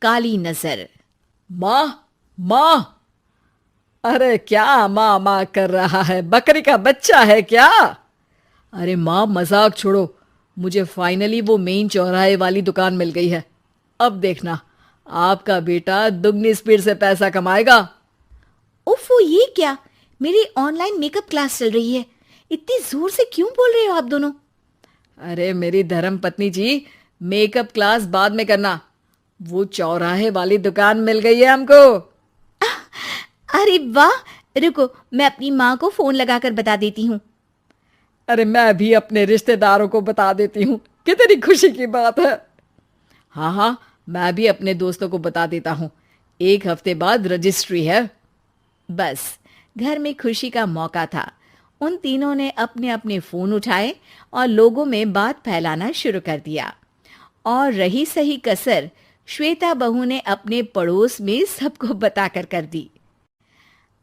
काली नजर। माँ, माँ, अरे क्या माँ माँ कर रहा है? बकरी का बच्चा है क्या? अरे माँ, मजाक छोड़ो। मुझे फाइनली वो मेन चौराहे वाली दुकान मिल गई है। अब देखना, आपका बेटा दुगनी स्पीड से पैसा कमाएगा। उफ, ये क्या? मेरी ऑनलाइन मेकअप क्लास चल रही है। इतनी जोर से क्यों बोल रहे हो आप दोनों? अरे मेरी धर्म पत्नी जी, मेकअप क्लास बाद में करना। वो चौराहे वाली दुकान मिल गई है हमको। अरे वाह! रुको, मैं अपनी माँ को फोन लगाकर बता देती हूँ। अरे मैं भी अपने रिश्तेदारों को बता देती हूँ। कितनी खुशी की बात है। हाँ हाँ, मैं भी अपने दोस्तों को बता देता हूँ। 1 हफ्ते बाद रजिस्ट्री है। बस, घर में खुशी का मौका था। उन तीनों ने अपने अपने फोन उठाए और लोगों में बात फैलाना शुरू कर दिया। और रही सही कसर श्वेता बहू ने अपने पड़ोस में सबको बताकर कर दी।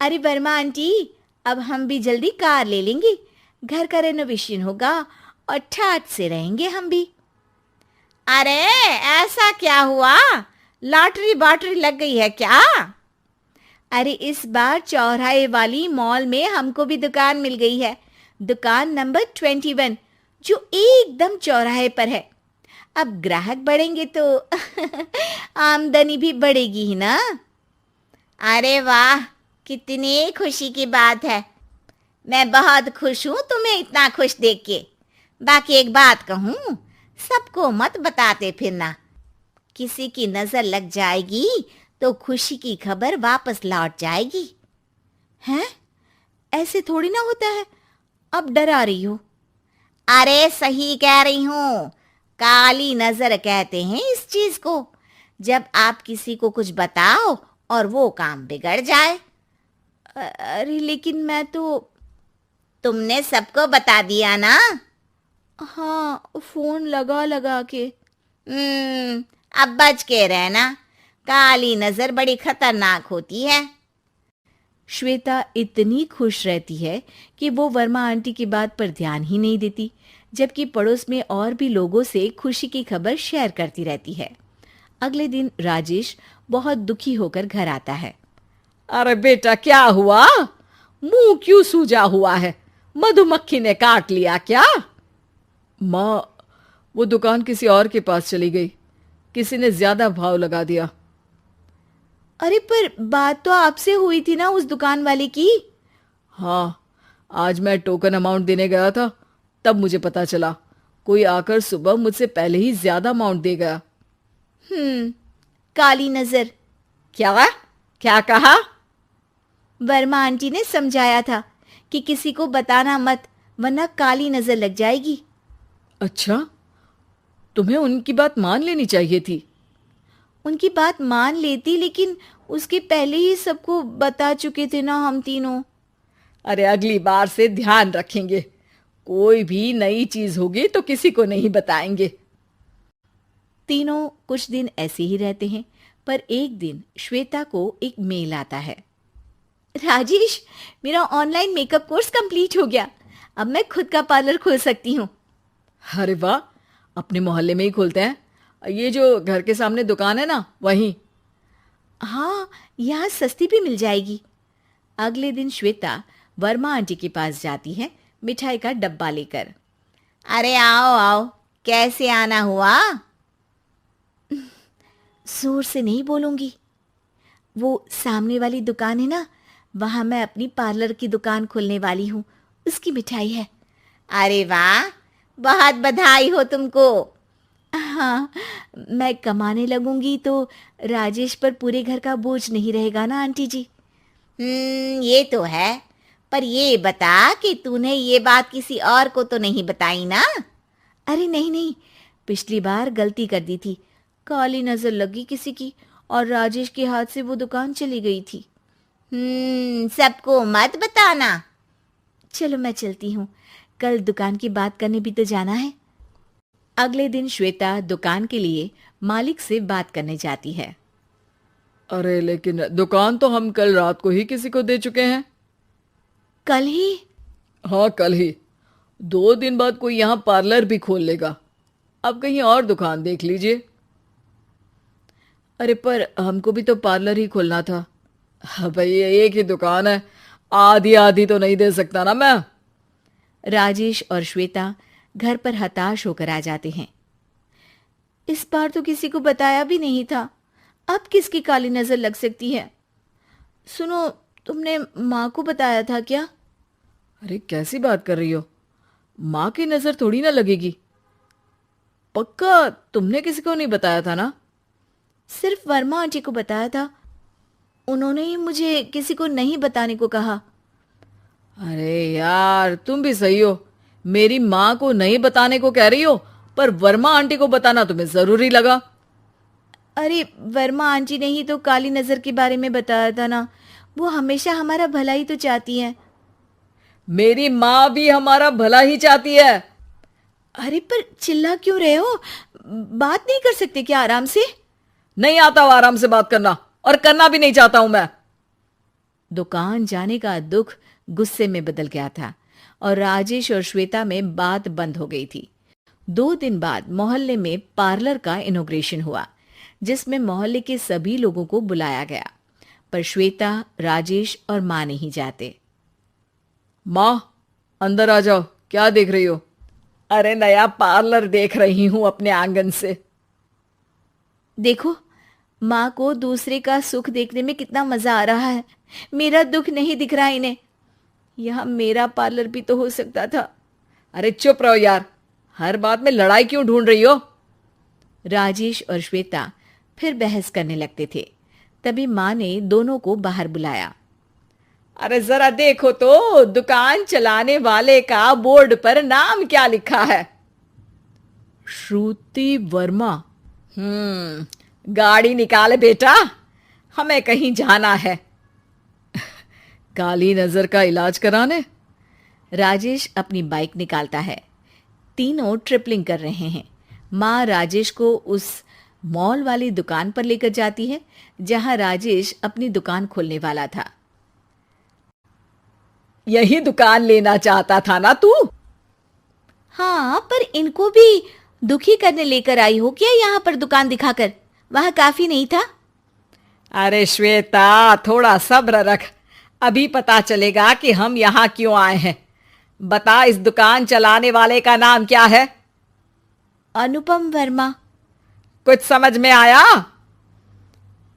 अरे वर्मा आंटी, अब हम भी जल्दी कार ले लेंगे। घर का रेनोवेशन होगा और ठाट से रहेंगे हम भी। अरे ऐसा क्या हुआ? लॉटरी बाटरी लग गई है क्या? अरे इस बार चौराहे वाली मॉल में हमको भी दुकान मिल गई है। दुकान नंबर 21, जो एकदम चौराहे पर है। अब ग्राहक बढ़ेंगे तो आमदनी भी बढ़ेगी ही ना। अरे वाह, कितनी खुशी की बात है। मैं बहुत खुश हूँ तुम्हें इतना खुश देख के। बाकी एक बात कहूँ, सबको मत बताते फिरना। किसी की नजर लग जाएगी तो खुशी की खबर वापस लौट जाएगी। हैं? ऐसे थोड़ी ना होता है। अब डरा रही हो। अरे सही कह रही हूँ। काली नजर कहते हैं इस चीज को, जब आप किसी को कुछ बताओ और वो काम बिगड़ जाए। अरे लेकिन मैं तो। तुमने सबको बता दिया ना? हाँ, फोन लगा लगा के। अब बच के रहना। काली नजर बड़ी खतरनाक होती है। श्वेता इतनी खुश रहती है कि वो वर्मा आंटी की बात पर ध्यान ही नहीं देती, जबकि पड़ोस में और भी लोगों से खुशी की खबर शेयर करती रहती है। अगले दिन राजेश बहुत दुखी होकर घर आता है। अरे बेटा, क्या हुआ? मुंह क्यों सूजा हुआ है? मधुमक्खी ने काट लिया क्या? माँ, वो दुकान किसी और के पास चली गई। किसी ने ज्यादा भाव लगा दिया। अरे पर बात तो आपसे हुई थी ना उस दुकान वाले की। हाँ, आज मैं टोकन अमाउंट देने गया था, तब मुझे पता चला। कोई आकर सुबह मुझसे पहले ही ज्यादा अमाउंट दे गया। काली नजर। क्या? क्या कहा? वर्मा आंटी ने समझाया था कि किसी को बताना मत, वरना काली नजर लग जाएगी। अच्छा, तुम्हें उनकी बात मान लेनी चाहिए थी। उनकी बात मान लेती, लेकिन उसके पहले ही सबको बता चुके थे ना हम तीनों। अरे अगली बार से ध्यान रखेंगे। कोई भी नई चीज होगी तो किसी को नहीं बताएंगे। तीनों कुछ दिन ऐसे ही रहते हैं, पर एक दिन श्वेता को एक मेल आता है। राजेश, मेरा ऑनलाइन मेकअप कोर्स कंप्लीट हो गया। अब मैं खुद का पार्लर खोल सकती हूँ। अरे वाह, अपने मोहल्ले में ही खोलते हैं। ये जो घर के सामने दुकान है ना, वहीं। हाँ, यहाँ सस्ती भी मिल जाएगी। अगले दिन श्वेता वर्मा आंटी के पास जाती है, मिठाई का डब्बा लेकर। अरे आओ आओ, कैसे आना हुआ? जोर से नहीं बोलूंगी। वो सामने वाली दुकान है ना, वहां मैं अपनी पार्लर की दुकान खोलने वाली हूँ। उसकी मिठाई है। अरे वाह, बहुत बधाई हो तुमको। हाँ, मैं कमाने लगूंगी तो राजेश पर पूरे घर का बोझ नहीं रहेगा ना आंटी जी। ये तो है। पर ये बता कि तूने ये बात किसी और को तो नहीं बताई ना? अरे नहीं नहीं, पिछली बार गलती कर दी थी। काली नजर लगी किसी की और राजेश के हाथ से वो दुकान चली गई थी। सबको मत बताना। चलो मैं चलती हूँ, कल दुकान की बात करने भी तो जाना है। अगले दिन श्वेता दुकान के लिए मालिक से बात करने जाती है। अरे लेकिन दुकान तो हम कल रात को ही किसी को दे चुके हैं। कल ही? हाँ, कल ही। 2 दिन बाद कोई यहाँ पार्लर भी खोल लेगा। अब कहीं और दुकान देख लीजिए। अरे पर हमको भी तो पार्लर ही खोलना था। हाँ भाई, एक ही दुकान है, आधी आधी तो नहीं दे सकता ना मैं। राजेश और श्वेता घर पर हताश होकर आ जाते हैं। इस बार तो किसी को बताया भी नहीं था, अब किसकी काली नजर लग सकती है। सुनो, तुमने माँ को बताया था क्या? अरे कैसी बात कर रही हो, माँ की नजर थोड़ी ना लगेगी। पक्का तुमने किसी को नहीं बताया था ना? सिर्फ वर्मा आंटी को बताया था, उन्होंने ही मुझे किसी को नहीं बताने को कहा। अरे यार, तुम भी सही हो, मेरी माँ को नहीं बताने को कह रही हो, पर वर्मा आंटी को बताना तुम्हें जरूरी लगा। अरे वर्मा आंटी ने ही तो काली नजर के बारे में बताया था ना, वो हमेशा हमारा भला ही तो चाहती है। मेरी माँ भी हमारा भला ही चाहती है। अरे पर चिल्ला क्यों रहे हो? बात नहीं कर सकते क्या आराम से? नहीं आता वो आराम से बात करना, और करना भी नहीं चाहता हूं मैं। दुकान जाने का दुख गुस्से में बदल गया था और राजेश और श्वेता में बात बंद हो गई थी। 2 दिन बाद मोहल्ले में पार्लर का इनॉग्रेशन हुआ, जिसमें मोहल्ले के सभी लोगों को बुलाया गया, पर श्वेता, राजेश और माँ नहीं जाते। माँ, अंदर आ जाओ, क्या देख रही हो? अरे नया पार्लर देख रही हूं अपने आंगन से। देखो, माँ को दूसरे का सुख देखने में कितना मजा आ रहा है, मेरा दुख नहीं दिख रहा इन्हें। यह मेरा पार्लर भी तो हो सकता था। अरे चुप रहो यार, हर बात में लड़ाई क्यों ढूंढ रही हो? राजेश और श्वेता फिर बहस करने लगते थे। तभी माँ ने दोनों को बाहर बुलाया। अरे जरा देखो तो, दुकान चलाने वाले का बोर्ड पर नाम क्या लिखा है? श्रुति वर्मा। गाड़ी निकाले बेटा, हमें कहीं जाना है। काली नजर का इलाज कराने? राजेश अपनी बाइक निकालता है। तीनों ट्रिपलिंग कर रहे हैं। माँ राजेश को उस मॉल वाली दुकान पर लेकर जाती है जहां राजेश अपनी दुकान खोलने वाला था। यही दुकान लेना चाहता था ना तू? हाँ, पर इनको भी दुखी करने लेकर आई हो क्या यहाँ पर दुकान दिखाकर? वह काफी नहीं था? अरे श्वेता, थोड़ा सब्र रख, अभी पता चलेगा कि हम यहाँ क्यों आए हैं। बता, इस दुकान चलाने वाले का नाम क्या है? अनुपम वर्मा। कुछ समझ में आया?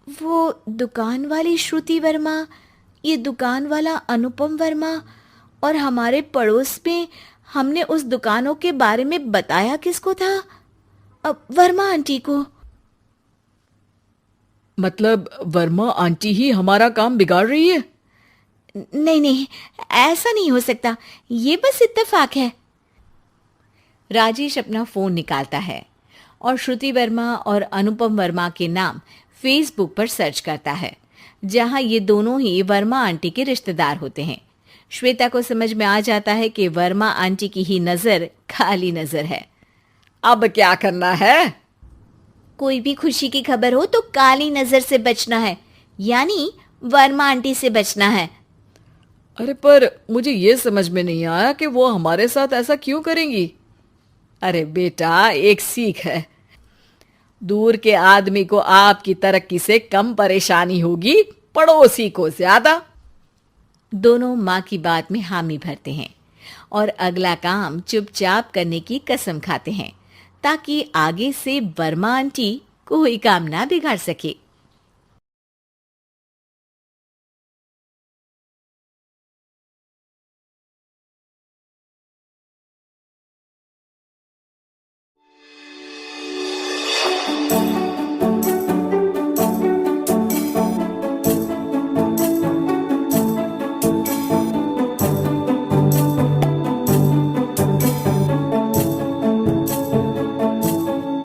वो दुकान वाली श्रुति वर्मा, ये दुकान वाला अनुपम वर्मा, और हमारे पड़ोस में हमने उस दुकानों के बारे में बताया किसको था? अब वर्मा आंटी को। मतलब वर्मा आंटी ही हमारा काम बिगाड़ रही है? नहीं नहीं, ऐसा नहीं हो सकता, ये बस इत्तेफाक है। राजेश अपना फोन निकालता है और श्रुति वर्मा और अनुपम वर्मा के नाम फेसबुक पर सर्च करता है, जहां ये दोनों ही वर्मा आंटी के रिश्तेदार होते हैं। श्वेता को समझ में आ जाता है कि वर्मा आंटी की ही नजर काली नजर है। अब क्या करना है? कोई भी खुशी की खबर हो तो काली नजर से बचना है, यानी वर्मा आंटी से बचना है। अरे पर मुझे ये समझ में नहीं आया कि वो हमारे साथ ऐसा क्यों करेंगी। अरे बेटा, एक सीख है, दूर के आदमी को आपकी तरक्की से कम परेशानी होगी, पड़ोसी को ज्यादा। दोनों माँ की बात में हामी भरते हैं और अगला काम चुपचाप करने की कसम खाते हैं, ताकि आगे से वर्मा आंटी कोई काम ना बिगाड़ सके।